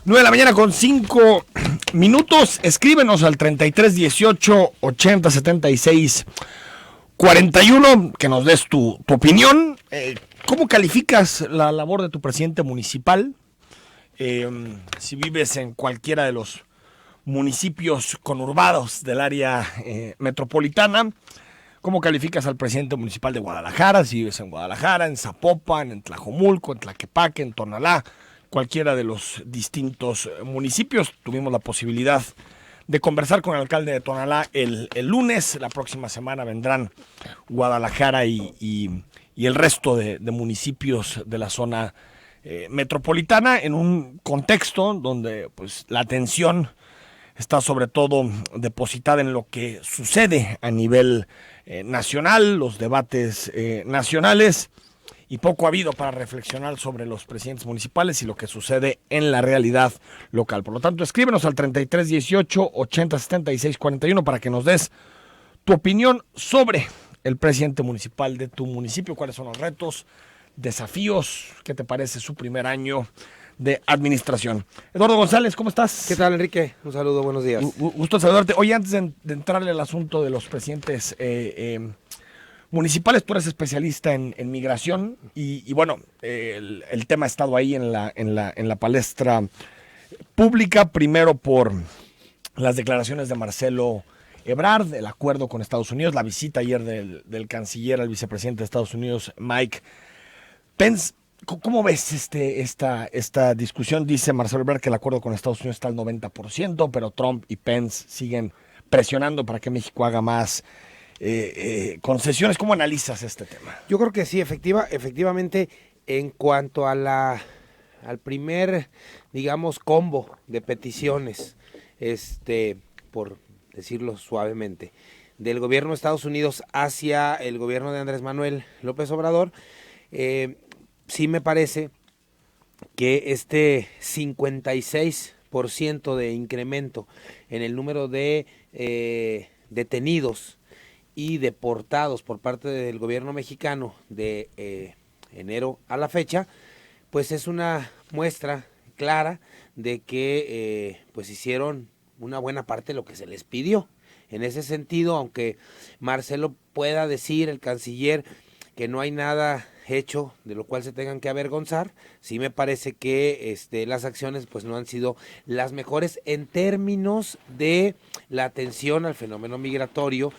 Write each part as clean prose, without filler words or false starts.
9 de la mañana con 5 minutos. Escríbenos al 33 18 80 76 41, que nos des tu opinión. ¿Cómo calificas la labor de tu presidente municipal? Si vives en cualquiera de los municipios conurbados del área metropolitana, ¿cómo calificas al presidente municipal de Guadalajara? Si vives en Guadalajara, en Zapopan, en Tlajomulco, en Tlaquepaque, en Tonalá, cualquiera de los distintos municipios. Tuvimos la posibilidad de conversar con el alcalde de Tonalá el lunes. La próxima semana vendrán Guadalajara y el resto de municipios de la zona metropolitana, en un contexto donde pues la atención está sobre todo depositada en lo que sucede a nivel nacional, los debates nacionales, y poco ha habido para reflexionar sobre los presidentes municipales y lo que sucede en la realidad local. Por lo tanto, escríbenos al 33 18 80 76 41 para que nos des tu opinión sobre el presidente municipal de tu municipio. ¿Cuáles son los retos, desafíos? ¿Qué te parece su primer año de administración? Eduardo González, ¿cómo estás? ¿Qué tal, Enrique? Un saludo, buenos días. Gusto saludarte. Oye, antes de entrarle al asunto de los presidentes municipales, tú eres especialista en migración y bueno, el tema ha estado ahí en la palestra pública, primero por las declaraciones de Marcelo Ebrard, el acuerdo con Estados Unidos, la visita ayer del canciller al vicepresidente de Estados Unidos, Mike Pence. ¿Cómo ves esta discusión? Dice Marcelo Ebrard que el acuerdo con Estados Unidos está al 90%, pero Trump y Pence siguen presionando para que México haga más concesiones. ¿Cómo analizas este tema? Yo creo que sí, efectivamente, en cuanto a al primer, digamos, combo de peticiones, por decirlo suavemente, del gobierno de Estados Unidos hacia el gobierno de Andrés Manuel López Obrador, sí me parece que este 56% de incremento en el número de detenidos y deportados por parte del gobierno mexicano de enero a la fecha, pues es una muestra clara de que pues hicieron una buena parte de lo que se les pidió. En ese sentido, aunque Marcelo pueda decir, el canciller, que no hay nada hecho de lo cual se tengan que avergonzar, sí me parece que las acciones pues no han sido las mejores en términos de la atención al fenómeno migratorio,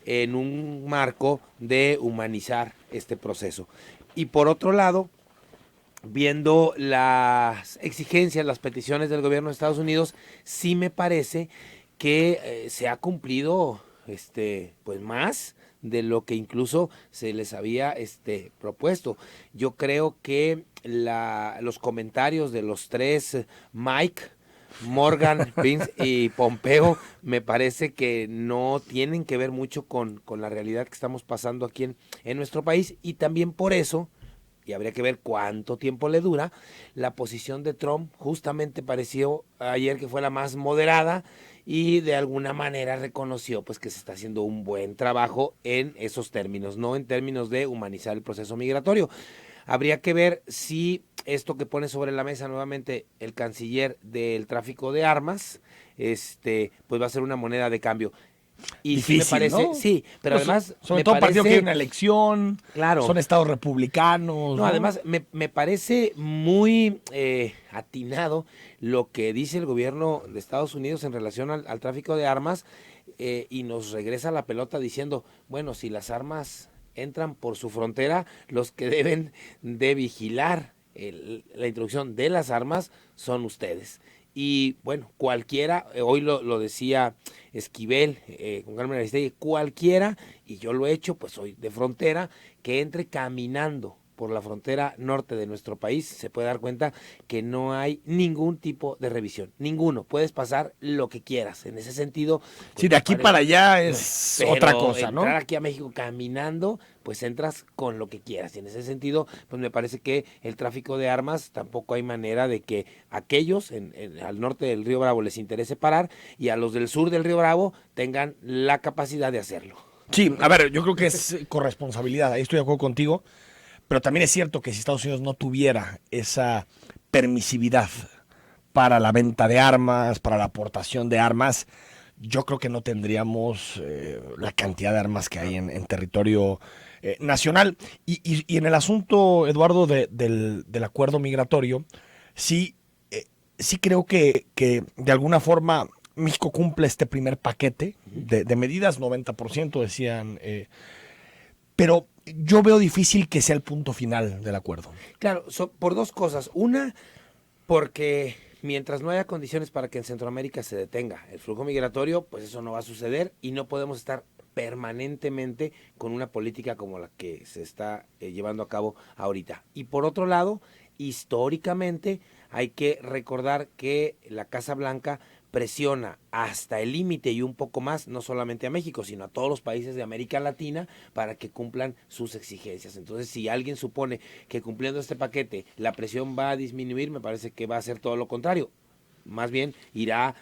en un marco de humanizar este proceso. Y por otro lado, viendo las exigencias, las peticiones del gobierno de Estados Unidos, sí me parece que se ha cumplido pues más de lo que incluso se les había propuesto. Yo creo que los comentarios de los tres Mike, Morgan, Pence y Pompeo, me parece que no tienen que ver mucho con la realidad que estamos pasando aquí en nuestro país, y también por eso, y habría que ver cuánto tiempo le dura, la posición de Trump justamente pareció ayer que fue la más moderada, y de alguna manera reconoció pues que se está haciendo un buen trabajo en esos términos, no en términos de humanizar el proceso migratorio. Habría que ver si esto que pone sobre la mesa nuevamente el canciller del tráfico de armas, pues va a ser una moneda de cambio. Y difícil, sí me parece, ¿no? Sí, pero pues además sobre todo partido que hay una elección, claro, son estados republicanos. No, además me parece muy atinado lo que dice el gobierno de Estados Unidos en relación al tráfico de armas, y nos regresa la pelota diciendo, bueno, si las armas entran por su frontera, los que deben de vigilar la introducción de las armas son ustedes. Y bueno, cualquiera, hoy lo decía Esquivel con Carmen Aristegui, cualquiera, y yo lo he hecho, pues soy de frontera, que entre caminando por la frontera norte de nuestro país, se puede dar cuenta que no hay ningún tipo de revisión, ninguno, puedes pasar lo que quieras, en ese sentido. Pues, sí, de aquí para allá es otra cosa, ¿no? Entrar aquí a México caminando, pues entras con lo que quieras, y en ese sentido, pues me parece que el tráfico de armas tampoco hay manera de que aquellos al norte del Río Bravo les interese parar, y a los del sur del Río Bravo tengan la capacidad de hacerlo. Sí, a ver, yo creo que es corresponsabilidad, ahí estoy de acuerdo contigo. Pero también es cierto que si Estados Unidos no tuviera esa permisividad para la venta de armas, para la aportación de armas, yo creo que no tendríamos la cantidad de armas que hay en territorio nacional. Y en el asunto, Eduardo, del acuerdo migratorio, sí, sí creo que de alguna forma México cumple este primer paquete de medidas, 90% decían, pero yo veo difícil que sea el punto final del acuerdo. Claro, por dos cosas. Una, porque mientras no haya condiciones para que en Centroamérica se detenga el flujo migratorio, pues eso no va a suceder y no podemos estar permanentemente con una política como la que se está llevando a cabo ahorita. Y por otro lado, históricamente hay que recordar que la Casa Blanca presiona hasta el límite y un poco más, no solamente a México, sino a todos los países de América Latina para que cumplan sus exigencias. Entonces, si alguien supone que cumpliendo este paquete la presión va a disminuir, me parece que va a ser todo lo contrario. Más bien irá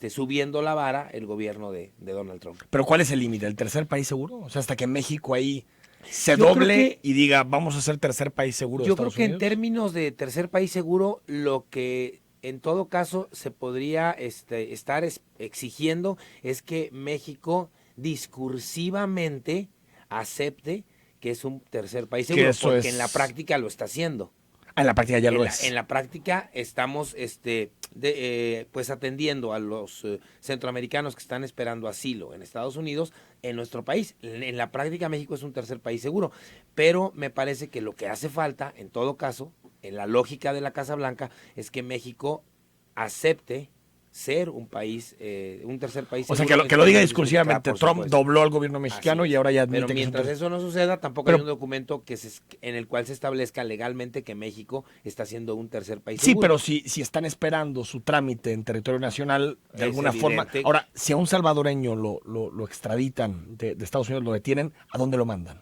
subiendo la vara el gobierno de Donald Trump. ¿Pero cuál es el límite? ¿El tercer país seguro? O sea, hasta que México ahí se doble y diga, vamos a ser tercer país seguro de Estados Unidos. Yo creo que en términos de tercer país seguro, lo que en todo caso se podría estar exigiendo es que México discursivamente acepte que es un tercer país seguro, porque en la práctica lo está haciendo. En la práctica ya lo es. En la práctica estamos pues atendiendo a los centroamericanos que están esperando asilo en Estados Unidos en nuestro país. En la práctica México es un tercer país seguro, pero me parece que lo que hace falta, en todo caso, en la lógica de la Casa Blanca, es que México acepte ser un país, un tercer país. O sea, que lo diga discursivamente. Trump dobló al gobierno mexicano y ahora ya admite. Pero mientras eso no suceda, tampoco hay un documento en el cual se establezca legalmente que México está siendo un tercer país seguro. Sí, pero si están esperando su trámite en territorio nacional, de alguna forma. Ahora, si a un salvadoreño lo extraditan de Estados Unidos, lo detienen, ¿a dónde lo mandan?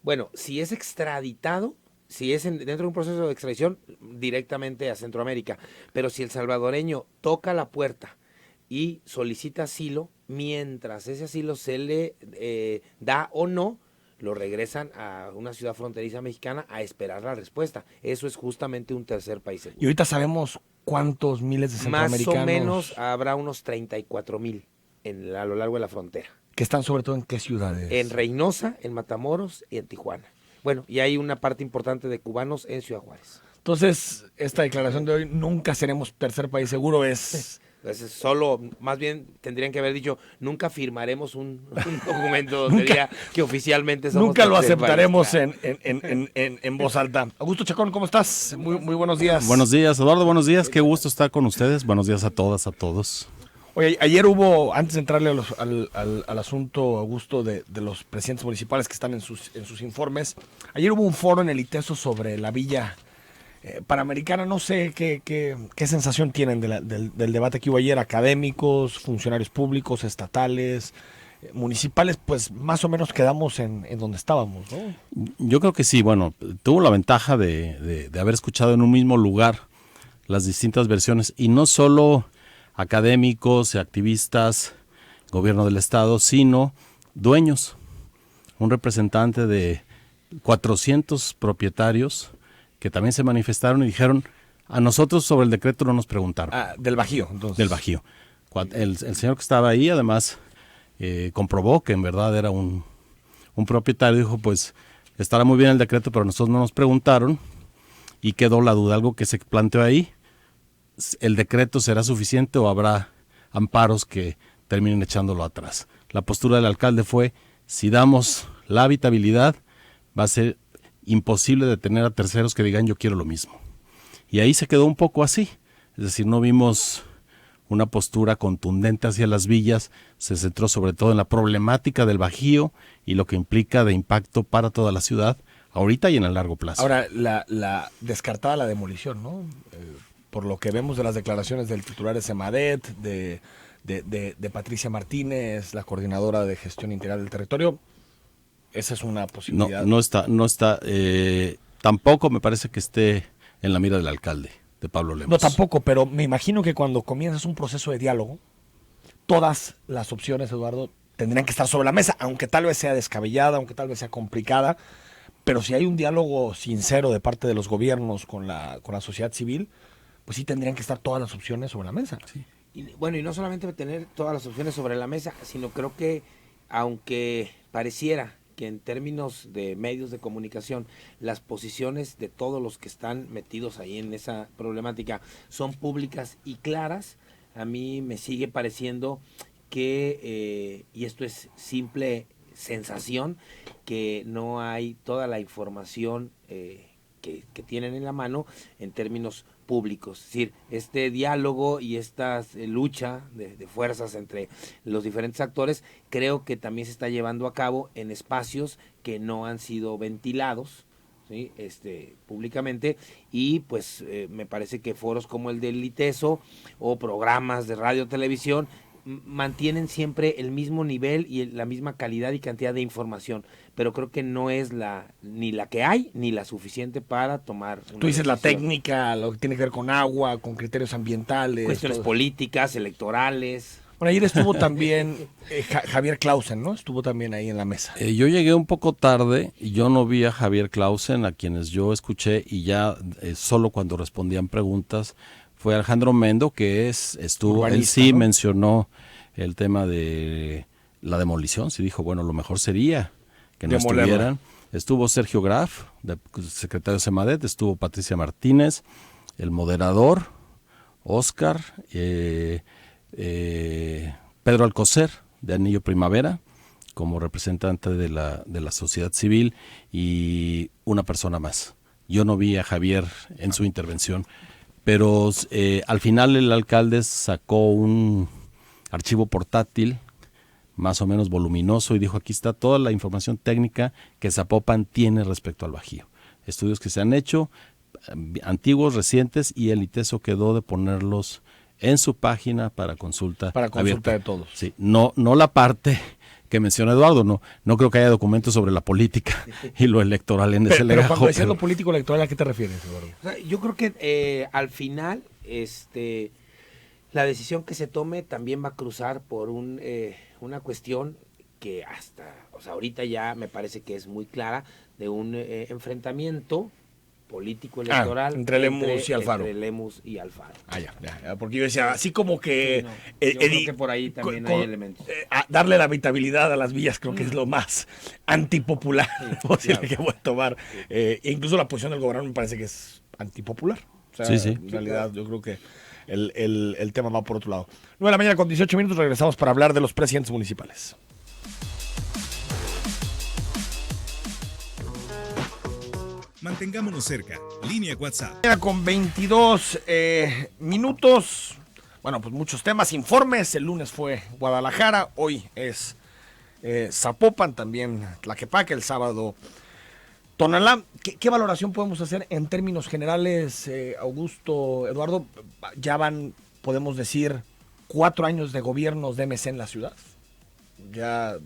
Bueno, si es extraditado, si es dentro de un proceso de extradición, directamente a Centroamérica. Pero si el salvadoreño toca la puerta y solicita asilo, mientras ese asilo se le da o no, lo regresan a una ciudad fronteriza mexicana a esperar la respuesta. Eso es justamente un tercer país seguro. Y ahorita sabemos cuántos miles de centroamericanos. Más o menos habrá unos 34,000 a lo largo de la frontera. ¿Que están sobre todo en qué ciudades? En Reynosa, en Matamoros y en Tijuana. Bueno, y hay una parte importante de cubanos en Ciudad Juárez. Entonces, esta declaración de hoy, nunca seremos tercer país seguro, es solo, más bien tendrían que haber dicho, nunca firmaremos un documento donde diga que oficialmente somos nunca lo aceptaremos en voz alta. Augusto Chacón, ¿cómo estás? Muy buenos días. Buenos días, Eduardo, buenos días, qué gusto estar con ustedes. Buenos días a todas, a todos. Oye, ayer hubo, antes de entrarle al asunto, Augusto, de los presidentes municipales que están en sus informes, ayer hubo un foro en el ITESO sobre la Villa Panamericana. No sé qué sensación tienen del debate que hubo ayer. Académicos, funcionarios públicos, estatales, municipales, pues más o menos quedamos en donde estábamos, ¿no? Yo creo que sí, bueno, tuvo la ventaja de haber escuchado en un mismo lugar las distintas versiones, y no solo académicos y activistas, gobierno del estado, sino dueños, un representante de 400 propietarios que también se manifestaron y dijeron, a nosotros sobre el decreto no nos preguntaron. Del Bajío, entonces. Del Bajío. El señor que estaba ahí, además, comprobó que en verdad era un propietario, dijo, pues, estará muy bien el decreto, pero nosotros no nos preguntaron, y quedó la duda, algo que se planteó ahí, ¿el decreto será suficiente o habrá amparos que terminen echándolo atrás? La postura del alcalde fue, si damos la habitabilidad, va a ser imposible detener a terceros que digan yo quiero lo mismo. Y ahí se quedó un poco así, es decir, no vimos una postura contundente hacia las villas, se centró sobre todo en la problemática del Bajío y lo que implica de impacto para toda la ciudad, ahorita y en el largo plazo. Ahora, la descartada la demolición, ¿no? Por lo que vemos de las declaraciones del titular de Semadet, de Patricia Martínez, la coordinadora de gestión integral del territorio, esa es una posibilidad. No está, tampoco me parece que esté en la mira del alcalde, de Pablo Lemos. No, tampoco, pero me imagino que cuando comienzas un proceso de diálogo, todas las opciones, Eduardo, tendrían que estar sobre la mesa, aunque tal vez sea descabellada, aunque tal vez sea complicada, pero si hay un diálogo sincero de parte de los gobiernos con la sociedad civil, pues sí tendrían que estar todas las opciones sobre la mesa. Sí. Y no solamente tener todas las opciones sobre la mesa, sino creo que aunque pareciera que en términos de medios de comunicación las posiciones de todos los que están metidos ahí en esa problemática son públicas y claras, a mí me sigue pareciendo que, y esto es simple sensación, que no hay toda la información que tienen en la mano en términos públicos. Es decir, este diálogo y esta lucha de fuerzas entre los diferentes actores creo que también se está llevando a cabo en espacios que no han sido ventilados, ¿sí? Públicamente, y pues me parece que foros como el del ITESO o programas de radio o televisión mantienen siempre el mismo nivel y la misma calidad y cantidad de información, pero creo que no es ni la que hay ni la suficiente para tomar una Tú dices la decisión. técnica, lo que tiene que ver con agua, con criterios ambientales. Cuestiones todo. políticas, electorales. Bueno, ayer estuvo también Javier Clausen, ¿no? Estuvo también ahí en la mesa. Yo llegué un poco tarde y yo no vi a Javier Clausen, a quienes yo escuché, y ya solo cuando respondían preguntas fue Alejandro Mendo, que estuvo, él Urbanista, sí ¿no? mencionó el tema de la demolición, sí dijo, bueno, lo mejor sería que no Demolerla. estuvieran. Estuvo Sergio Graf, secretario de Semadet, estuvo Patricia Martínez, el moderador, Oscar, Pedro Alcocer, de Anillo Primavera, como representante de la sociedad civil, y una persona más. Yo no vi a Javier en su intervención, pero al final el alcalde sacó un archivo portátil más o menos voluminoso y dijo, aquí está toda la información técnica que Zapopan tiene respecto al Bajío. Estudios que se han hecho, antiguos, recientes, y el ITESO quedó de ponerlos en su página para consulta. Para consulta abierta. de todos. Sí, no la parte que menciona Eduardo, no creo que haya documentos sobre la política y lo electoral en ese Pero legajo. cuando decías lo político electoral, ¿a qué te refieres, Eduardo? O sea, yo creo que al final la decisión que se tome también va a cruzar por una cuestión que ahorita ya me parece que es muy clara, de un enfrentamiento político electoral entre Lemus y Alfaro. Entre Lemus y Alfaro. Ya, porque yo decía, así como que... Sí, no. Yo creo que por ahí también hay elementos. Darle la habitabilidad a las villas creo que es lo más antipopular posible que voy a tomar. E incluso la posición del gobernador me parece que es antipopular. O sea, Sí. En realidad yo creo que el tema va por otro lado. 9 de la mañana con 18 minutos, regresamos para hablar de los presidentes municipales. Mantengámonos cerca. Línea WhatsApp. Con 22 minutos. Bueno, pues muchos temas, informes. El lunes fue Guadalajara, hoy es Zapopan, también Tlaquepaque, el sábado Tonalá. ¿Qué valoración podemos hacer en términos generales, Augusto, Eduardo? Ya podemos decir, 4 años de gobiernos de MC en la ciudad. Ya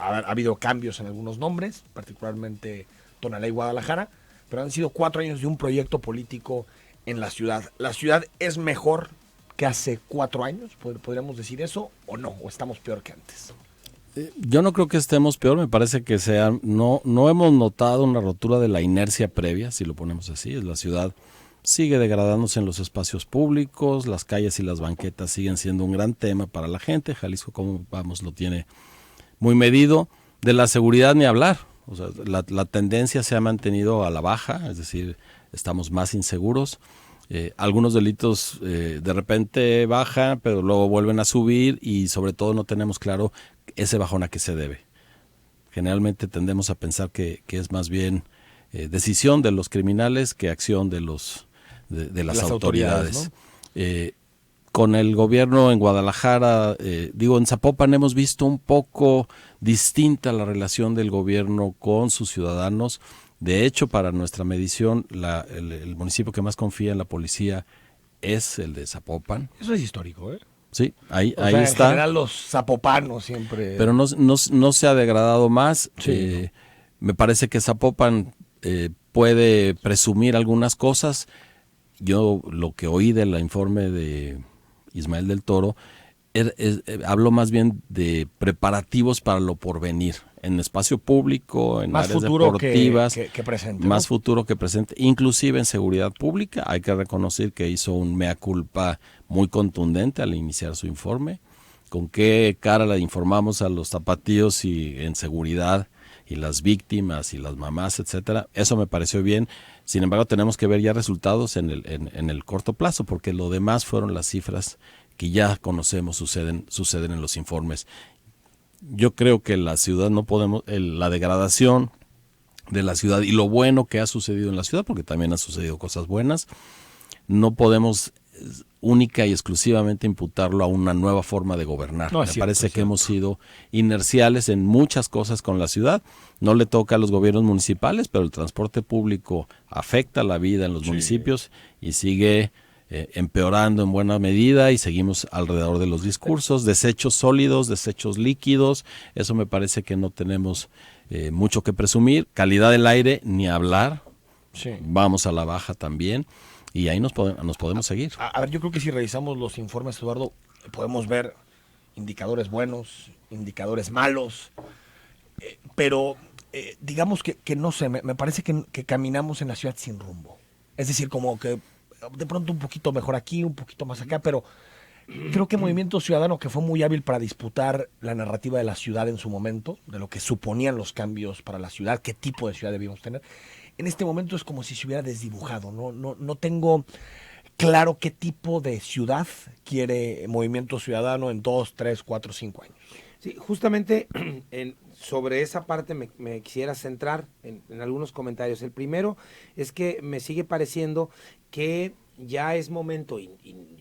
ha habido cambios en algunos nombres, particularmente Tonalá y Guadalajara, pero han sido 4 años de un proyecto político en la ciudad. ¿La ciudad es mejor que hace 4 años? ¿Podríamos decir eso o no? ¿O estamos peor que antes? Yo no creo que estemos peor, me parece que no hemos notado una rotura de la inercia previa, si lo ponemos así. La ciudad sigue degradándose en los espacios públicos, las calles y las banquetas siguen siendo un gran tema para la gente. Jalisco, como vamos, lo tiene muy medido. De la seguridad ni hablar. O sea, la tendencia se ha mantenido a la baja, es decir, estamos más inseguros. Algunos delitos de repente bajan, pero luego vuelven a subir y sobre todo no tenemos claro ese bajón a qué se debe. Generalmente tendemos a pensar que es más bien decisión de los criminales que acción de las autoridades. ¿No? Con el gobierno en Guadalajara, en Zapopan hemos visto un poco distinta la relación del gobierno con sus ciudadanos. De hecho, para nuestra medición, el municipio que más confía en la policía es el de Zapopan. Eso es histórico, ¿eh? Sí, ahí está. En general los zapopanos siempre... Pero no se ha degradado más. Sí, Me parece que Zapopan puede presumir algunas cosas. Yo lo que oí del informe de Ismael del Toro hablo más bien de preparativos para lo porvenir, en espacio público, en más áreas futuro deportivas, que presente, más ¿no? futuro que presente, inclusive en seguridad pública. Hay que reconocer que hizo un mea culpa muy contundente al iniciar su informe. Con qué cara le informamos a los tapatíos y en seguridad y las víctimas y las mamás, etcétera. Eso me pareció bien. Sin embargo, tenemos que ver ya resultados en el corto plazo, porque lo demás fueron las cifras que ya conocemos, suceden en los informes. Yo creo que la ciudad no podemos, la degradación de la ciudad y lo bueno que ha sucedido en la ciudad, porque también han sucedido cosas buenas, no podemos única y exclusivamente imputarlo a una nueva forma de gobernar. No, Me parece que hemos sido inerciales en muchas cosas con la ciudad. No le toca a los gobiernos municipales, pero el transporte público afecta la vida en los municipios y sigue empeorando en buena medida, y seguimos alrededor de los discursos, desechos sólidos, desechos líquidos. Eso me parece que no tenemos mucho que presumir. Calidad del aire, ni hablar. Sí. Vamos a la baja también. Y ahí nos podemos seguir. A ver, yo creo que si revisamos los informes, Eduardo, podemos ver indicadores buenos, indicadores malos, pero digamos que no sé, me parece que caminamos en la ciudad sin rumbo. Es decir, como que de pronto un poquito mejor aquí, un poquito más acá, pero creo que Movimiento Ciudadano, que fue muy hábil para disputar la narrativa de la ciudad en su momento, de lo que suponían los cambios para la ciudad, qué tipo de ciudad debíamos tener, en este momento es como si se hubiera desdibujado. No tengo claro qué tipo de ciudad quiere Movimiento Ciudadano en 2, 3, 4, 5 años. Sí, justamente sobre esa parte me quisiera centrar en algunos comentarios. El primero es que me sigue pareciendo que ya es momento, y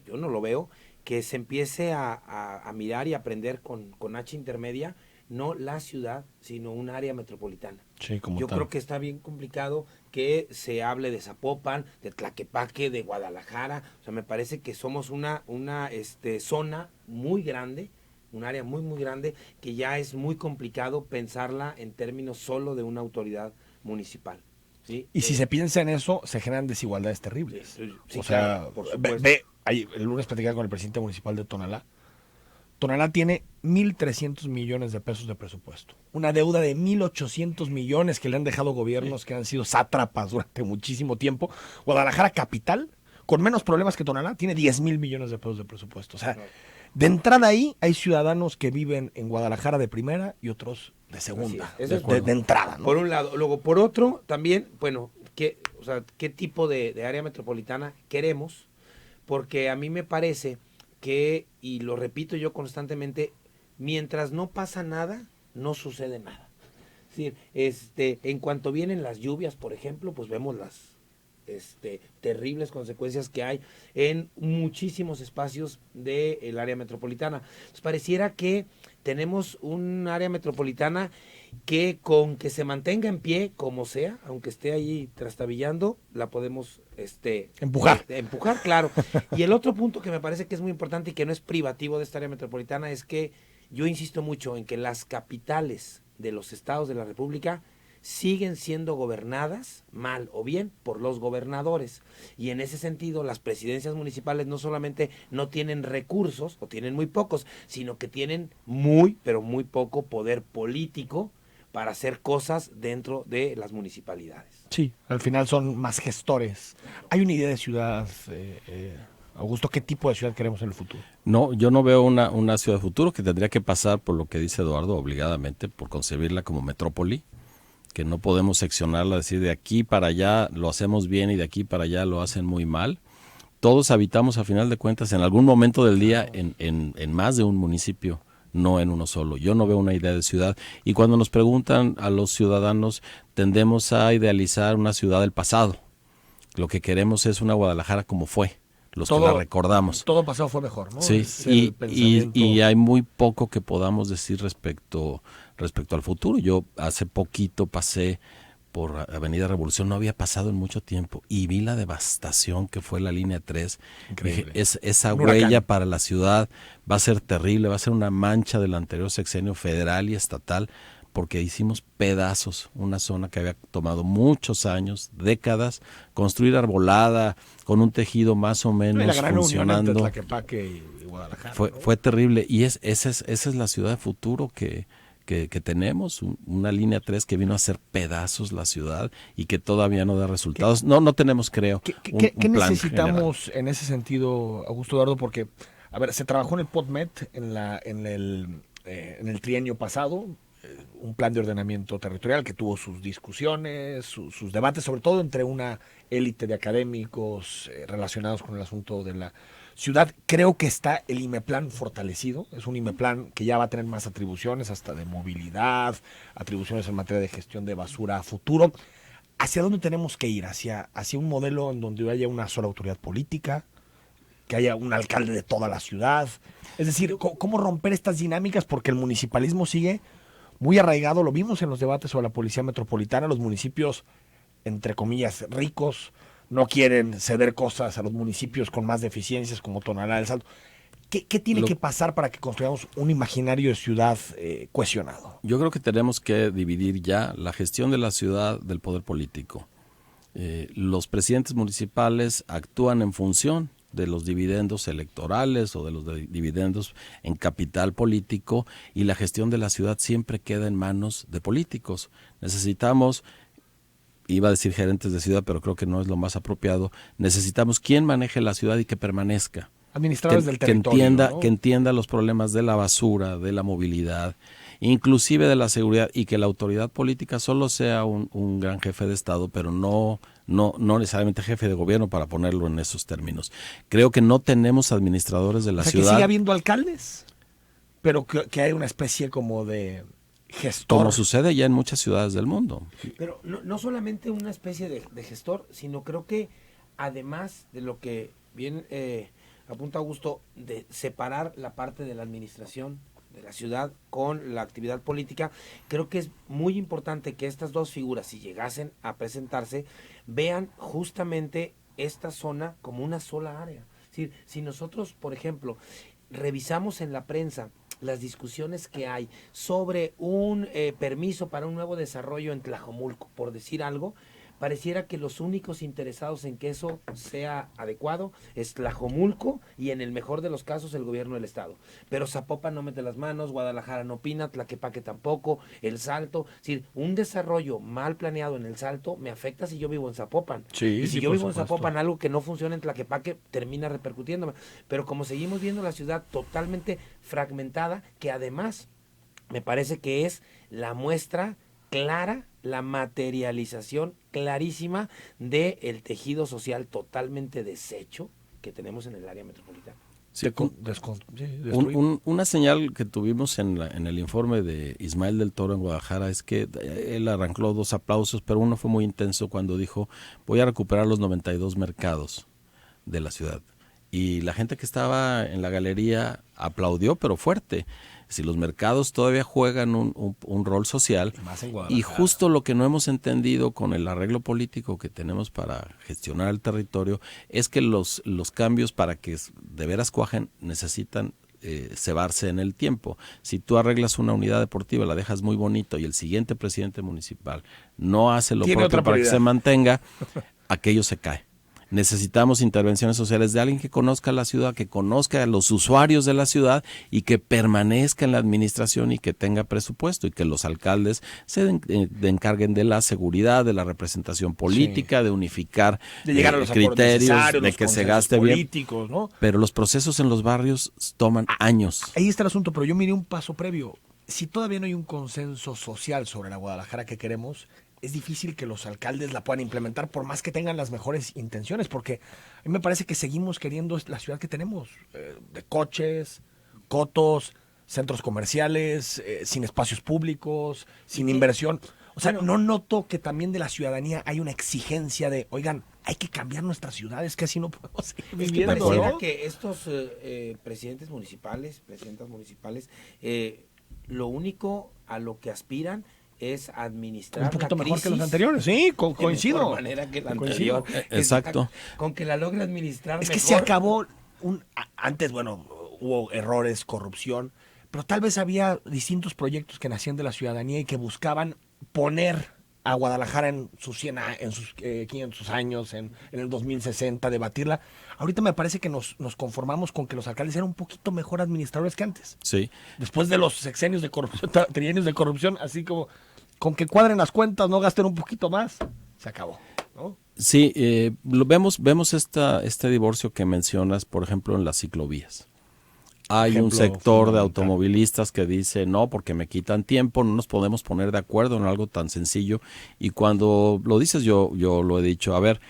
yo no lo veo, que se empiece a mirar y aprender con H intermedia, no la ciudad, sino un área metropolitana. Sí, como Yo tal. creo que está bien complicado que se hable de Zapopan, de Tlaquepaque, de Guadalajara. O sea, me parece que somos una zona muy grande, un área muy, muy grande, que ya es muy complicado pensarla en términos solo de una autoridad municipal. ¿Sí? Y si se piensa en eso, se generan desigualdades terribles. Sí, o sea, claro, por supuesto. El lunes platicaba con el presidente municipal de Tonalá. Tonalá tiene 1.300 millones de pesos de presupuesto. Una deuda de 1.800 millones que le han dejado gobiernos que han sido sátrapas durante muchísimo tiempo. Guadalajara capital, con menos problemas que Tonalá, tiene 10,000 millones de pesos de presupuesto. O sea, de entrada ahí hay ciudadanos que viven en Guadalajara de primera y otros de segunda. De entrada, ¿no? Por un lado. Luego, por otro, también, bueno, ¿qué tipo de área metropolitana queremos? Porque a mí me parece que, y lo repito yo constantemente, mientras no pasa nada, no sucede nada. Es decir, en cuanto vienen las lluvias, por ejemplo, pues vemos las terribles consecuencias que hay en muchísimos espacios del área metropolitana. Entonces, pareciera que tenemos un área metropolitana que con que se mantenga en pie, como sea, aunque esté ahí trastabillando, la podemos empujar. Empujar, claro. Y el otro punto que me parece que es muy importante y que no es privativo de esta área metropolitana es que yo insisto mucho en que las capitales de los estados de la República siguen siendo gobernadas, mal o bien, por los gobernadores. Y en ese sentido, las presidencias municipales no solamente no tienen recursos, o tienen muy pocos, sino que tienen muy, pero muy poco poder político para hacer cosas dentro de las municipalidades. Sí, al final son más gestores. ¿Hay una idea de ciudad, Augusto? ¿Qué tipo de ciudad queremos en el futuro? No, yo no veo una ciudad de futuro, que tendría que pasar por lo que dice Eduardo, obligadamente, por concebirla como metrópoli, que no podemos seccionarla, decir de aquí para allá lo hacemos bien y de aquí para allá lo hacen muy mal. Todos habitamos, a final de cuentas, en algún momento del día en más de un municipio, no en uno solo. Yo no veo una idea de ciudad. Y cuando nos preguntan a los ciudadanos, tendemos a idealizar una ciudad del pasado. Lo que queremos es una Guadalajara como fue, los que la recordamos. Todo pasado fue mejor, ¿no? Sí, y hay muy poco que podamos decir respecto al futuro. Yo hace poquito pasé por Avenida Revolución, no había pasado en mucho tiempo, y vi la devastación que fue la línea 3. Increíble. Dije, esa huella para la ciudad va a ser terrible, va a ser una mancha del anterior sexenio federal y estatal, porque hicimos pedazos una zona que había tomado muchos años, décadas, construir arbolada con un tejido más o menos la gran funcionando. Unión entre Tlaquepaque y Guadalajara. Fue terrible. Y esa es la ciudad de futuro que tenemos, una línea 3 que vino a hacer pedazos la ciudad y que todavía no da resultados. No tenemos, creo, ¿Qué un plan necesitamos general en ese sentido, Augusto Eduardo? Porque, a ver, se trabajó en el POTMET en el trienio pasado, un plan de ordenamiento territorial que tuvo sus discusiones, sus debates, sobre todo entre una élite de académicos relacionados con el asunto de la ciudad. Creo que está el IMEPLAN fortalecido, es un IMEPLAN que ya va a tener más atribuciones, hasta de movilidad, atribuciones en materia de gestión de basura a futuro. ¿Hacia dónde tenemos que ir? ¿Hacia un modelo en donde haya una sola autoridad política? ¿Que haya un alcalde de toda la ciudad? Es decir, ¿cómo romper estas dinámicas? Porque el municipalismo sigue muy arraigado, lo vimos en los debates sobre la policía metropolitana, los municipios, entre comillas, ricos, no quieren ceder cosas a los municipios con más deficiencias como Tonalá del Salto. ¿Qué tiene que pasar para que construyamos un imaginario de ciudad cohesionado? Yo creo que tenemos que dividir ya la gestión de la ciudad del poder político. Los presidentes municipales actúan en función de los dividendos electorales o de los dividendos en capital político, y la gestión de la ciudad siempre queda en manos de políticos. Necesitamos, iba a decir gerentes de ciudad, pero creo que no es lo más apropiado, necesitamos quien maneje la ciudad y que permanezca. Administradores del territorio, que entienda los problemas de la basura, de la movilidad, inclusive de la seguridad, y que la autoridad política solo sea un gran jefe de Estado, pero no necesariamente jefe de gobierno, para ponerlo en esos términos. Creo que no tenemos administradores de la ciudad. Que sigue habiendo alcaldes, pero que hay una especie como de gestor. Como sucede ya en muchas ciudades del mundo. Pero no solamente una especie de gestor, sino creo que además de lo que bien apunta Augusto, de separar la parte de la administración de la ciudad con la actividad política, creo que es muy importante que estas dos figuras, si llegasen a presentarse, vean justamente esta zona como una sola área. Es decir, si nosotros, por ejemplo, revisamos en la prensa las discusiones que hay sobre un permiso para un nuevo desarrollo en Tlajomulco, por decir algo, pareciera que los únicos interesados en que eso sea adecuado es Tlajomulco y, en el mejor de los casos, el gobierno del estado. Pero Zapopan no mete las manos, Guadalajara no opina, Tlaquepaque tampoco, El Salto. Es decir, un desarrollo mal planeado en El Salto me afecta si yo vivo en Zapopan. Sí, y si yo vivo en Zapopan, algo que no funciona en Tlaquepaque termina repercutiéndome. Pero como seguimos viendo la ciudad totalmente fragmentada, que además me parece que es la muestra clara, la materialización clarísima del tejido social totalmente deshecho que tenemos en el área metropolitana. Sí, una señal que tuvimos en el informe de Ismael del Toro en Guadalajara es que él arrancó 2 aplausos, pero uno fue muy intenso cuando dijo: voy a recuperar los 92 mercados de la ciudad. Y la gente que estaba en la galería aplaudió, pero fuerte. Si los mercados todavía juegan un rol social, y justo lo que no hemos entendido con el arreglo político que tenemos para gestionar el territorio es que los cambios, para que de veras cuajen, necesitan cebarse en el tiempo. Si tú arreglas una unidad deportiva, la dejas muy bonito, y el siguiente presidente municipal no hace lo propio para que se mantenga, aquello se cae. Necesitamos intervenciones sociales de alguien que conozca la ciudad, que conozca a los usuarios de la ciudad y que permanezca en la administración y que tenga presupuesto, y que los alcaldes se encarguen de la seguridad, de la representación política, de unificar de llegar a los criterios, de que se gaste bien. ¿No? Pero los procesos en los barrios toman años. Ahí está el asunto, pero yo miré un paso previo. Si todavía no hay un consenso social sobre la Guadalajara que queremos, es difícil que los alcaldes la puedan implementar, por más que tengan las mejores intenciones, porque a mí me parece que seguimos queriendo la ciudad que tenemos, de coches, cotos, centros comerciales, sin espacios públicos, sin inversión. O sea, no noto que también de la ciudadanía hay una exigencia de, oigan, hay que cambiar nuestras ciudades, que así no podemos seguir viviendo. Es que pareciera que estos presidentes municipales, presidentas municipales, lo único a lo que aspiran es administrar un poquito la mejor crisis que los anteriores. Sí, coincido. De mejor manera que la anterior. Exacto. Con que la logre administrar es mejor. Que se acabó antes, bueno, hubo errores, corrupción, pero tal vez había distintos proyectos que nacían de la ciudadanía y que buscaban poner a Guadalajara en sus 500 años, en el 2060, debatirla. Ahorita me parece que nos conformamos con que los alcaldes eran un poquito mejor administradores que antes. Sí. Después de los sexenios de corrupción, trienios de corrupción, así como con que cuadren las cuentas, no gasten un poquito más, se acabó, ¿no? Sí, vemos este divorcio que mencionas, por ejemplo, en las ciclovías. Hay un sector de automovilistas que dice, no, porque me quitan tiempo, no nos podemos poner de acuerdo en algo tan sencillo. Y cuando lo dices, yo lo he dicho, a ver,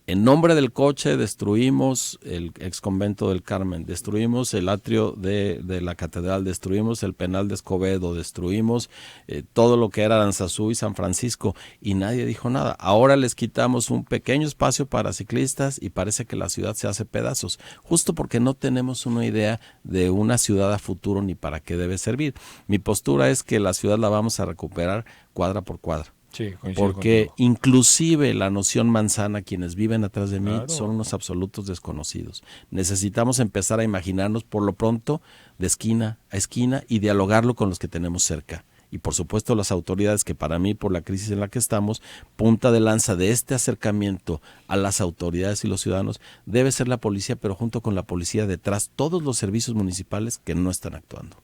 en nombre del coche destruimos el ex convento del Carmen, destruimos el atrio de la catedral, destruimos el penal de Escobedo, destruimos todo lo que era Aranzazú y San Francisco, y nadie dijo nada. Ahora les quitamos un pequeño espacio para ciclistas y parece que la ciudad se hace pedazos, justo porque no tenemos una idea de una ciudad a futuro ni para qué debe servir. Mi postura es que la ciudad la vamos a recuperar cuadra por cuadra. Sí, porque contigo. Inclusive la noción manzana, quienes viven atrás de mí, claro, son unos absolutos desconocidos. Necesitamos empezar a imaginarnos por lo pronto de esquina a esquina y dialogarlo con los que tenemos cerca. Y por supuesto las autoridades, que para mí, por la crisis en la que estamos, punta de lanza de este acercamiento a las autoridades y los ciudadanos, debe ser la policía, pero junto con la policía detrás todos los servicios municipales que no están actuando.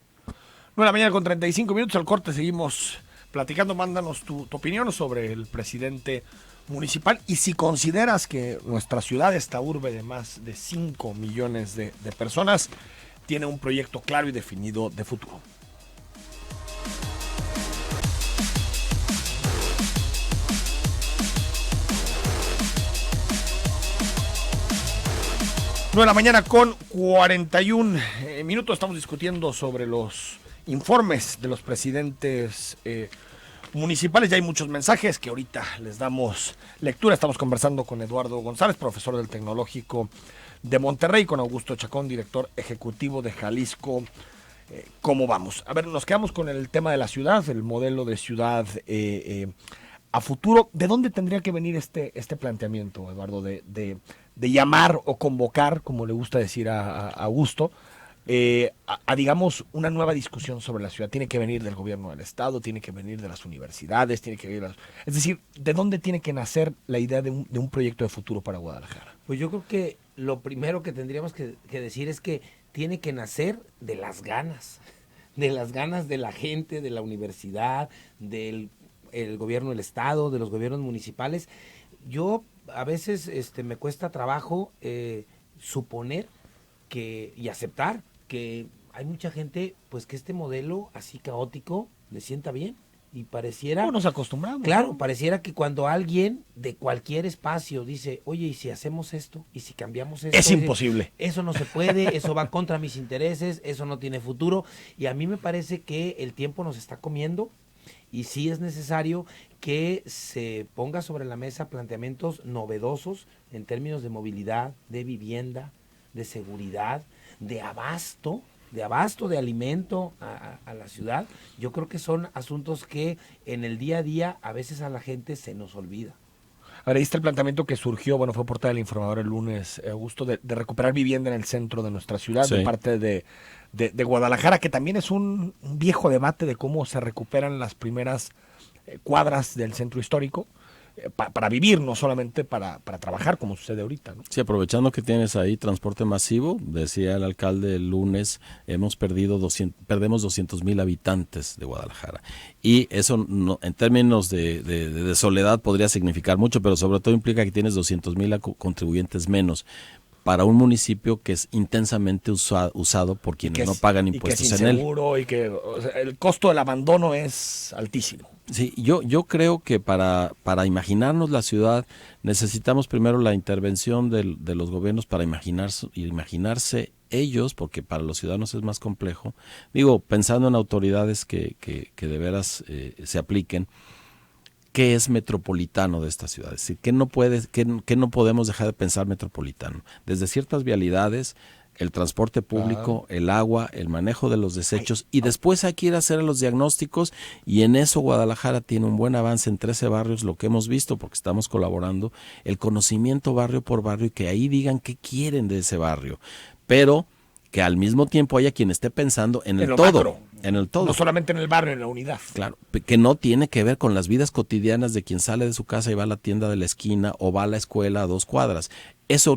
9:35 al corte, seguimos platicando. Mándanos tu opinión sobre el presidente municipal y si consideras que nuestra ciudad, esta urbe de más de 5 millones de personas, tiene un proyecto claro y definido de futuro. Nueve de la mañana con 41 minutos. Estamos discutiendo sobre los informes de los presidentes municipales. Ya hay muchos mensajes que ahorita les damos lectura. Estamos conversando con Eduardo González, profesor del Tecnológico de Monterrey, con Augusto Chacón, director ejecutivo de Jalisco. ¿Cómo vamos? A ver, nos quedamos con el tema de la ciudad, el modelo de ciudad a futuro. ¿De dónde tendría que venir este planteamiento, Eduardo, de llamar o convocar, como le gusta decir a Augusto, digamos, una nueva discusión sobre la ciudad? Tiene que venir del gobierno del estado, tiene que venir de las universidades, tiene que venir es decir, ¿de dónde tiene que nacer la idea de un proyecto de futuro para Guadalajara? Pues yo creo que lo primero que tendríamos que decir es que tiene que nacer de las ganas de la gente, de la universidad, del gobierno del estado, de los gobiernos municipales. Yo a veces me cuesta trabajo suponer y aceptar que hay mucha gente pues que este modelo así caótico le sienta bien y pareciera... ¿Cómo nos acostumbramos? Claro, ¿no? Pareciera que cuando alguien de cualquier espacio dice, oye, ¿y si hacemos esto? ¿Y si cambiamos esto? Es imposible. Eso no se puede, eso va contra mis intereses, eso no tiene futuro. Y a mí me parece que el tiempo nos está comiendo y sí es necesario que se ponga sobre la mesa planteamientos novedosos en términos de movilidad, de vivienda, de seguridad, de abasto, de alimento a la ciudad. Yo creo que son asuntos que en el día a día a veces a la gente se nos olvida. Ahora, ahí está el planteamiento que surgió, fue portada del Informador el lunes, Augusto, de recuperar vivienda en el centro de nuestra ciudad, sí, de parte de Guadalajara, que también es un viejo debate de cómo se recuperan las primeras cuadras del centro histórico, para vivir, no solamente para trabajar, como sucede ahorita, ¿no? Sí, aprovechando que tienes ahí transporte masivo, decía el alcalde el lunes, perdemos 200,000 habitantes de Guadalajara. Y eso no, en términos de soledad podría significar mucho, pero sobre todo implica que tienes 200,000 contribuyentes menos para un municipio que es intensamente usado por quienes no pagan impuestos en él. Y que es inseguro, y que el costo del abandono es altísimo. Sí, yo creo que para imaginarnos la ciudad necesitamos primero la intervención de los gobiernos para imaginarse ellos, porque para los ciudadanos es más complejo. Digo, pensando en autoridades que de veras se apliquen, ¿qué es metropolitano de esta ciudad? Es decir, ¿qué no podemos dejar de pensar metropolitano? Desde ciertas vialidades, el transporte público, el agua, el manejo de los desechos, y después hay que ir a hacer los diagnósticos, y en eso Guadalajara tiene un buen avance en 13 barrios, lo que hemos visto, porque estamos colaborando, el conocimiento barrio por barrio, y que ahí digan qué quieren de ese barrio, pero que al mismo tiempo haya quien esté pensando en el todo, En el todo. No solamente en el barrio, en la unidad. Claro, que no tiene que ver con las vidas cotidianas de quien sale de su casa y va a la tienda de la esquina o va a la escuela a 2 cuadras. Eso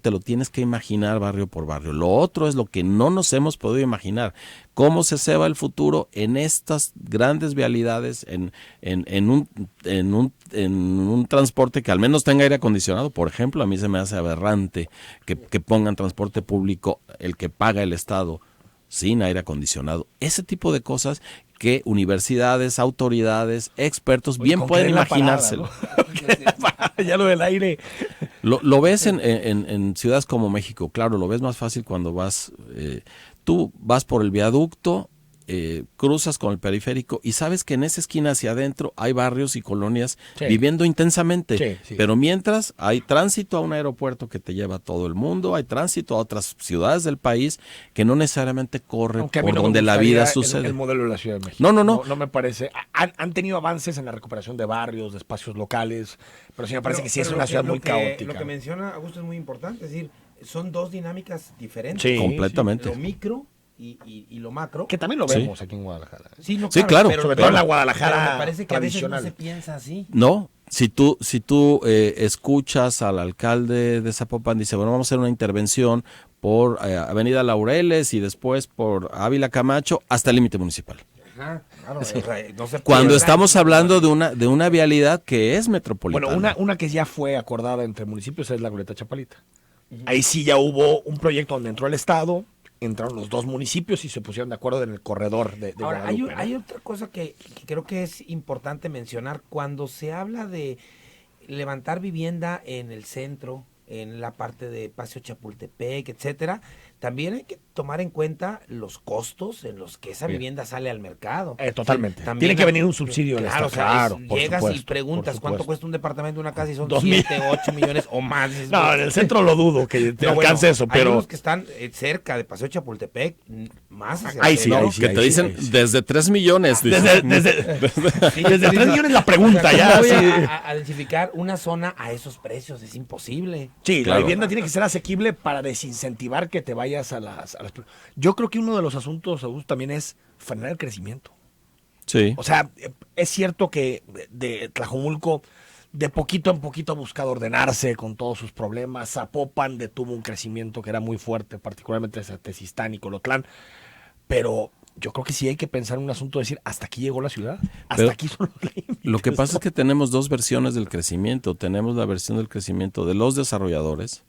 te lo tienes que imaginar barrio por barrio. Lo otro es lo que no nos hemos podido imaginar. Cómo se ceba el futuro en estas grandes vialidades, en un transporte que al menos tenga aire acondicionado. Por ejemplo, a mí se me hace aberrante que pongan transporte público, el que paga el Estado, sin aire acondicionado. Ese tipo de cosas que universidades, autoridades, expertos bien pueden imaginárselo. Ya lo del aire. Lo ves en ciudades como México, claro, lo ves más fácil cuando tú vas por el viaducto, cruzas con el periférico y sabes que en esa esquina hacia adentro hay barrios y colonias viviendo intensamente, pero mientras hay tránsito a un aeropuerto que te lleva a todo el mundo, hay tránsito a otras ciudades del país que no necesariamente corre por donde la vida sucede. El modelo de la Ciudad de México. No me parece. Han tenido avances en la recuperación de barrios, de espacios locales, pero sí me parece que sí es una ciudad muy caótica. Lo que menciona Augusto es muy importante, es decir, son dos dinámicas diferentes. Sí, completamente. Lo micro y lo macro. Que también lo vemos aquí en Guadalajara. Sí, claro. Pero, sobre todo en la Guadalajara pero me parece que a veces no tradicional. se piensa así. No, si tú escuchas al alcalde de Zapopan, dice, bueno, vamos a hacer una intervención por Avenida Laureles y después por Ávila Camacho hasta el límite municipal. Ajá, claro, no se Cuando piensa. estamos hablando de una vialidad que es metropolitana. Bueno, una que ya fue acordada entre municipios es la Glorieta Chapalita. Ahí sí ya hubo un proyecto donde entró el Estado, entraron los 2 municipios y se pusieron de acuerdo en el corredor de Ahora, Guadalupe, ¿no? hay otra cosa que creo que es importante mencionar. Cuando se habla de levantar vivienda en el centro, en la parte de Paseo Chapultepec, etcétera, también hay que tomar en cuenta los costos en los que esa vivienda sale al mercado. Totalmente. También Tiene que venir un subsidio del Claro, Estado. o sea, Claro, por llegas supuesto, y preguntas por cuánto supuesto. cuesta un departamento, una casa y son 2,000. 7, 8 millones o más. Dices, No, en el centro lo dudo que te alcance eso, Hay pero unos que están cerca de Paseo Chapultepec, más hacia Ahí el sí, centro. ahí sí. que te dicen desde 3 millones. desde Sí, 3 millones la pregunta, ¿cómo ya. voy Sí, a densificar una zona a esos precios? Es imposible. Sí, Claro. la vivienda tiene que ser asequible para desincentivar que te vayas a las... Yo creo que uno de los asuntos, Augusto, también es frenar el crecimiento. Sí. O sea, es cierto que de Tlajomulco de poquito en poquito ha buscado ordenarse con todos sus problemas. Zapopan detuvo un crecimiento que era muy fuerte, particularmente desde Tezistán y Colotlán. Pero yo creo que sí hay que pensar en un asunto de decir, hasta aquí llegó la ciudad, hasta Pero aquí son los límites. Lo que pasa es que tenemos 2 versiones del crecimiento. Tenemos la versión del crecimiento de los desarrolladores,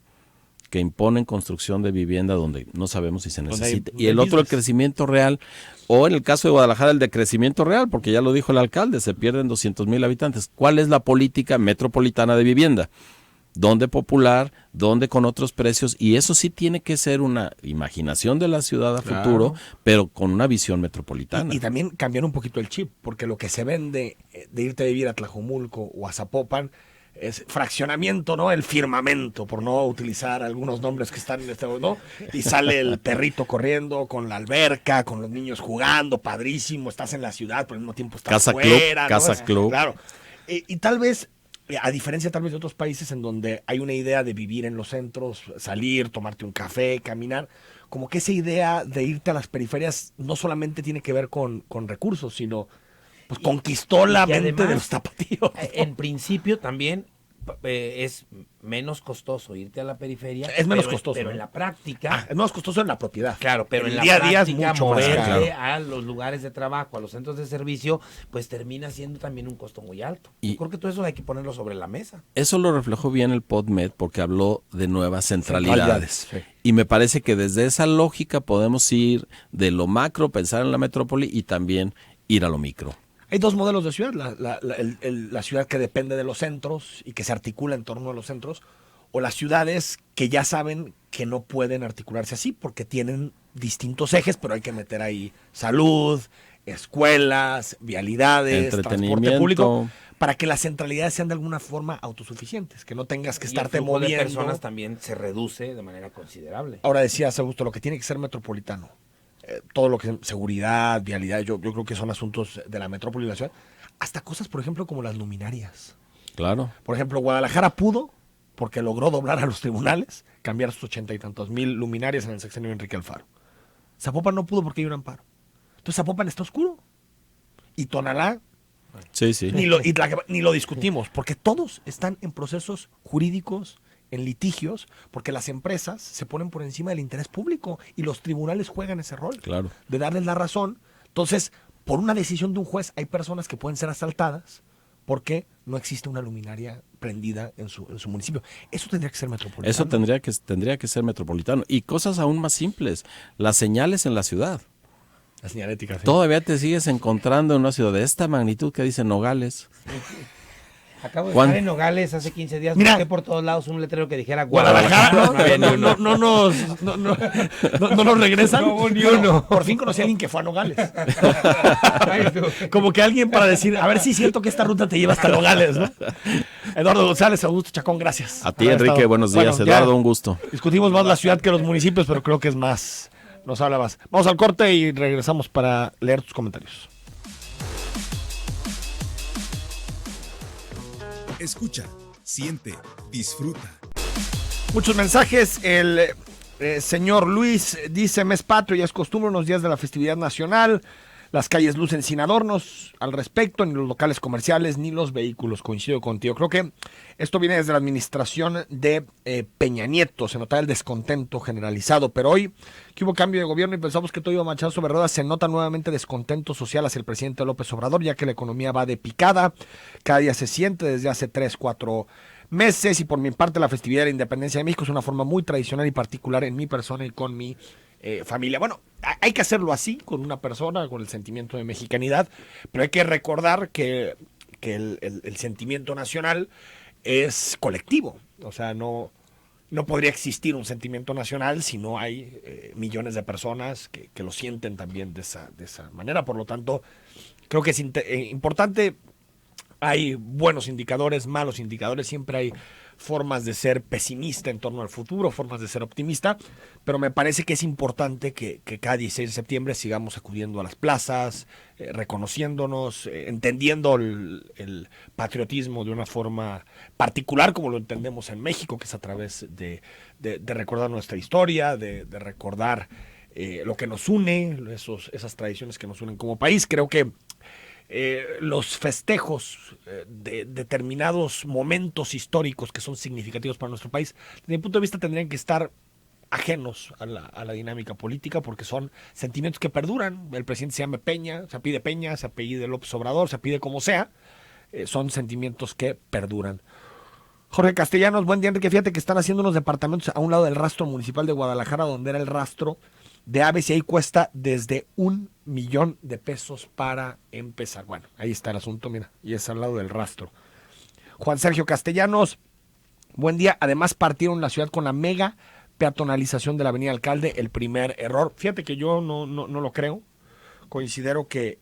que imponen construcción de vivienda donde no sabemos si se necesita. Y el otro, el crecimiento real, o en el caso de Guadalajara, el decrecimiento real, porque ya lo dijo el alcalde, se pierden 200,000 habitantes. ¿Cuál es la política metropolitana de vivienda? ¿Dónde popular? ¿Dónde con otros precios? Y eso sí tiene que ser una imaginación de la ciudad a futuro, pero con una visión metropolitana. Y también cambiar un poquito el chip, porque lo que se vende de irte a vivir a Tlajomulco o a Zapopan es fraccionamiento, ¿no? El firmamento, por no utilizar algunos nombres que están en este, ¿no? Y sale el perrito corriendo con la alberca, con los niños jugando, padrísimo, estás en la ciudad, pero al mismo tiempo estás Casa fuera, club, ¿no? casa club. Claro. Y tal vez, a diferencia tal vez de otros países en donde hay una idea de vivir en los centros, salir, tomarte un café, caminar, como que esa idea de irte a las periferias no solamente tiene que ver con recursos, sino pues conquistó la mente además, de los tapatíos. En principio también es menos costoso irte a la periferia. Es menos costoso, Pero ¿no? en la práctica... Es más costoso en la propiedad. Claro, pero en la día a día es práctica, mucho más moverte caro. a los lugares de trabajo, a los centros de servicio, pues termina siendo también un costo muy alto. Y- Yo creo que todo eso hay que ponerlo sobre la mesa. Eso lo reflejó bien el PodMed porque habló de nuevas centralidades. Sí. Y me parece que desde esa lógica podemos ir de lo macro, pensar en la metrópoli y también ir a lo micro. Hay 2 modelos de ciudad, la ciudad que depende de los centros y que se articula en torno a los centros, o las ciudades que ya saben que no pueden articularse así porque tienen distintos ejes, pero hay que meter ahí salud, escuelas, vialidades, transporte Entretenimiento. público, para que las centralidades sean de alguna forma autosuficientes, que no tengas que Y el estarte flujo de moviendo. personas también se reduce de manera considerable. Ahora decías, Augusto, lo que tiene que ser metropolitano. Todo lo que es seguridad, vialidad, yo creo que son asuntos de la metrópoli y la ciudad. Hasta cosas, por ejemplo, como las luminarias. Claro. Por ejemplo, Guadalajara pudo, porque logró doblar a los tribunales, cambiar sus 80 y tantos mil luminarias en el sexenio de Enrique Alfaro. Zapopan no pudo porque hay un amparo. Entonces Zapopan está oscuro. Y Tonalá Sí, sí. ni lo discutimos, porque todos están en procesos jurídicos, en litigios, porque las empresas se ponen por encima del interés público y los tribunales juegan ese rol Claro. de darles la razón. Entonces, por una decisión de un juez, hay personas que pueden ser asaltadas porque no existe una luminaria prendida en su municipio. Eso tendría que ser metropolitano. Eso tendría que ser metropolitano. Y cosas aún más simples, las señales en la ciudad. La señalética, sí. Todavía te sigues encontrando en una ciudad de esta magnitud que dice Nogales. Acabo de ¿Cuándo? estar en Nogales hace 15 días. Mira. Busqué por todos lados un letrero que dijera Guadalajara, No había ni uno. no nos regresan. No hubo ni uno. Por fin conocí a alguien que fue a Nogales. Como que alguien para decir, a ver si siento que esta ruta te lleva hasta Nogales, ¿no? Eduardo González, Augusto Chacón, gracias. A ti, por haber Enrique, estado. buenos días. Bueno, ya Eduardo, un gusto. Discutimos más la ciudad que los municipios, pero creo que es más, nos habla más. Vamos al corte y regresamos para leer tus comentarios. Escucha, siente, disfruta. Muchos mensajes. El señor Luis dice: mes patrio, ya es costumbre, unos días de la festividad nacional. Las calles lucen sin adornos al respecto, ni los locales comerciales, ni los vehículos. Coincido contigo. Creo que esto viene desde la administración de Peña Nieto. Se notaba el descontento generalizado, pero hoy que hubo cambio de gobierno y pensamos que todo iba a marchar sobre ruedas, se nota nuevamente descontento social hacia el presidente López Obrador, ya que la economía va de picada. Cada día se siente desde hace 3-4 meses, y por mi parte la festividad de la Independencia de México es una forma muy tradicional y particular en mi persona y con mi familia. Bueno, hay que hacerlo así, con una persona, con el sentimiento de mexicanidad, pero hay que recordar que el sentimiento nacional es colectivo. O sea, no podría existir un sentimiento nacional si no hay millones de personas que lo sienten también de esa manera. Por lo tanto, creo que es importante. Hay buenos indicadores, malos indicadores, siempre hay formas de ser pesimista en torno al futuro, formas de ser optimista, pero me parece que es importante que cada 16 de septiembre sigamos acudiendo a las plazas, reconociéndonos, entendiendo el patriotismo de una forma particular como lo entendemos en México, que es a través de recordar nuestra historia, de recordar lo que nos une, esas tradiciones que nos unen como país. Creo que los festejos de determinados momentos históricos que son significativos para nuestro país, desde mi punto de vista tendrían que estar ajenos a la dinámica política, porque son sentimientos que perduran. El presidente se llama Peña, se apellide López Obrador, se apellide como sea, son sentimientos que perduran. Jorge Castellanos, buen día, Enrique. Fíjate que están haciendo unos departamentos a un lado del rastro municipal de Guadalajara, donde era el rastro de aves, y ahí cuesta desde $1,000,000 para empezar. Bueno, ahí está el asunto, mira, y es al lado del rastro. Juan Sergio Castellanos, buen día. Además partieron la ciudad con la mega peatonalización de la avenida Alcalde, el primer error. Fíjate que yo no lo creo. Considero que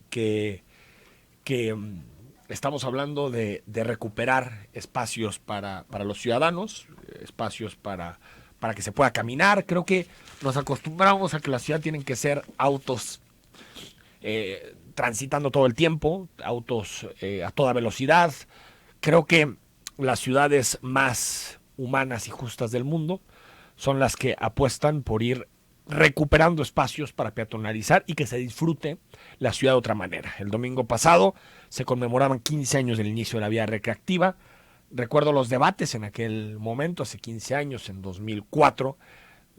estamos hablando de recuperar espacios para los ciudadanos, espacios para que se pueda caminar. Creo que nos acostumbramos a que la ciudad tienen que ser autos transitando todo el tiempo, autos a toda velocidad. Creo que las ciudades más humanas y justas del mundo son las que apuestan por ir recuperando espacios para peatonalizar y que se disfrute la ciudad de otra manera. El domingo pasado se conmemoraban 15 años del inicio de la vía recreativa. Recuerdo los debates en aquel momento, hace 15 años, en 2004,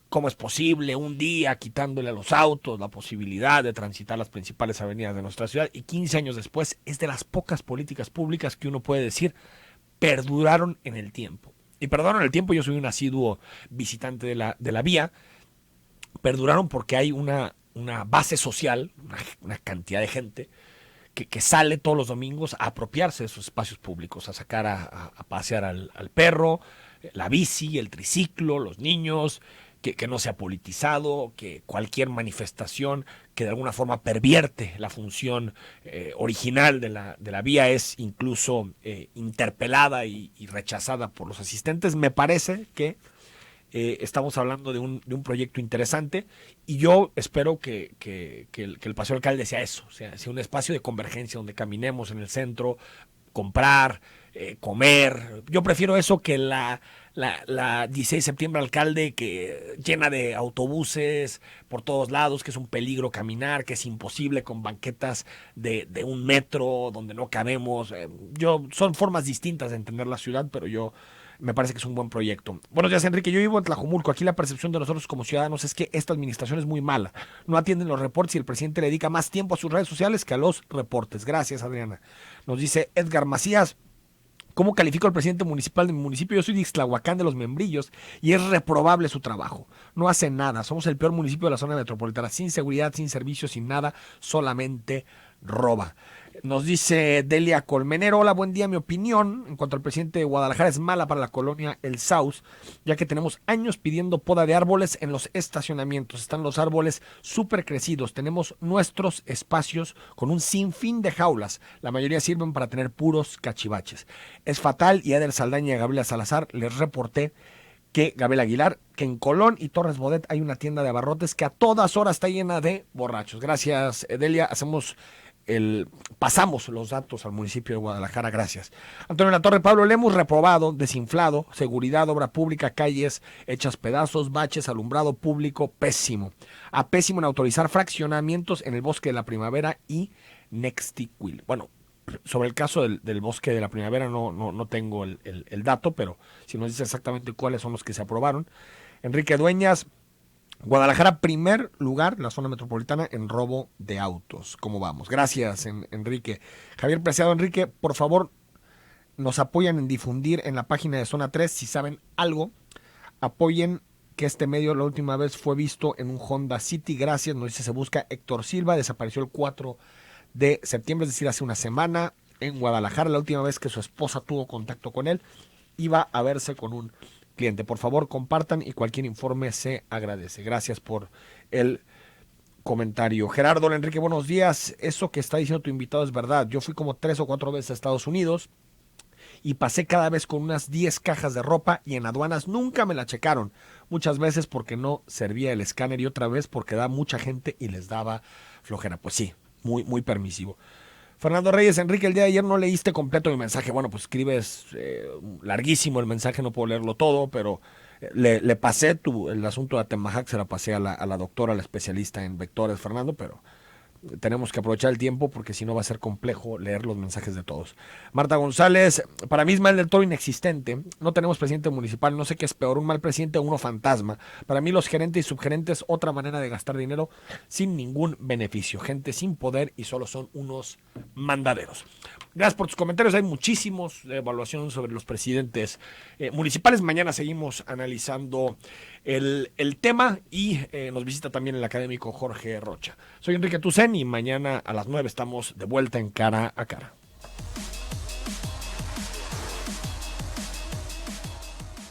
cómo es posible un día quitándole a los autos la posibilidad de transitar las principales avenidas de nuestra ciudad, y 15 años después es de las pocas políticas públicas que uno puede decir perduraron en el tiempo. Y perduraron en el tiempo, yo soy un asiduo visitante de la vía, perduraron porque hay una base social, una cantidad de gente que sale todos los domingos a apropiarse de esos espacios públicos, a sacar a pasear al perro, la bici, el triciclo, los niños, que no sea politizado, que cualquier manifestación que de alguna forma pervierte la función original de la vía es incluso interpelada y rechazada por los asistentes. Me parece que estamos hablando de un proyecto interesante, y yo espero que el Paseo Alcalde sea eso, sea un espacio de convergencia donde caminemos en el centro, comprar, comer. Yo prefiero eso que la la 16 de septiembre alcalde que llena de autobuses por todos lados, que es un peligro caminar, que es imposible con banquetas de 1 metro donde no cabemos. Son formas distintas de entender la ciudad, pero me parece que es un buen proyecto. Buenos días, Enrique. Yo vivo en Tlajomulco. Aquí la percepción de nosotros como ciudadanos es que esta administración es muy mala. No atienden los reportes y el presidente le dedica más tiempo a sus redes sociales que a los reportes. Gracias, Adriana. Nos dice Edgar Macías. ¿Cómo califico al presidente municipal de mi municipio? Yo soy de Ixtlahuacán de los Membrillos y es reprobable su trabajo. No hace nada. Somos el peor municipio de la zona metropolitana. Sin seguridad, sin servicios, sin nada. Solamente roba. Nos dice Delia Colmenero, hola, buen día. Mi opinión en cuanto al presidente de Guadalajara es mala para la colonia El Saus, ya que tenemos años pidiendo poda de árboles en los estacionamientos. Están los árboles súper crecidos. Tenemos nuestros espacios con un sinfín de jaulas. La mayoría sirven para tener puros cachivaches. Es fatal y a Eder Saldaña y a Gabriela Salazar les reporté que Gabriel Aguilar, que en Colón y Torres Bodet hay una tienda de abarrotes que a todas horas está llena de borrachos. Gracias, Delia. Pasamos los datos al municipio de Guadalajara, gracias. Antonio Latorre, Pablo Lemus, reprobado, desinflado, seguridad, obra pública, calles hechas pedazos, baches, alumbrado público, pésimo. Pésimo en autorizar fraccionamientos en el Bosque de la Primavera y Nextiquil. Bueno, sobre el caso del Bosque de la Primavera no tengo el dato, pero si nos dice exactamente cuáles son los que se aprobaron. Enrique Dueñas, Guadalajara, primer lugar, la zona metropolitana en robo de autos. ¿Cómo vamos? Gracias, Enrique. Javier Preciado, Enrique, por favor, nos apoyan en difundir en la página de Zona 3. Si saben algo, apoyen que este medio la última vez fue visto en un Honda City. Gracias, nos dice, se busca Héctor Silva, desapareció el 4 de septiembre, es decir, hace una semana en Guadalajara. La última vez que su esposa tuvo contacto con él, iba a verse con un cliente. Por favor, compartan y cualquier informe se agradece. Gracias por el comentario. Gerardo, Enrique, buenos días. Eso que está diciendo tu invitado es verdad. Yo fui como 3 o 4 veces a Estados Unidos y pasé cada vez con unas 10 cajas de ropa y en aduanas nunca me la checaron. Muchas veces porque no servía el escáner y otra vez porque da mucha gente y les daba flojera. Pues sí, muy permisivo. Fernando Reyes, Enrique, el día de ayer no leíste completo mi mensaje. Bueno, pues escribes larguísimo el mensaje, no puedo leerlo todo, pero le pasé el asunto de Atemajac, se la pasé a la doctora, la especialista en vectores, Fernando, pero tenemos que aprovechar el tiempo porque si no va a ser complejo leer los mensajes de todos. Marta González, para mí Ismael del Toro inexistente, no tenemos presidente municipal, no sé qué es peor, un mal presidente o uno fantasma. Para mí los gerentes y subgerentes, otra manera de gastar dinero sin ningún beneficio, gente sin poder y solo son unos mandaderos. Gracias por tus comentarios, hay muchísimos de evaluación sobre los presidentes municipales. Mañana seguimos analizando el tema y nos visita también el académico Jorge Rocha. Soy Enrique Tucen y mañana a las 9 estamos de vuelta en Cara a Cara.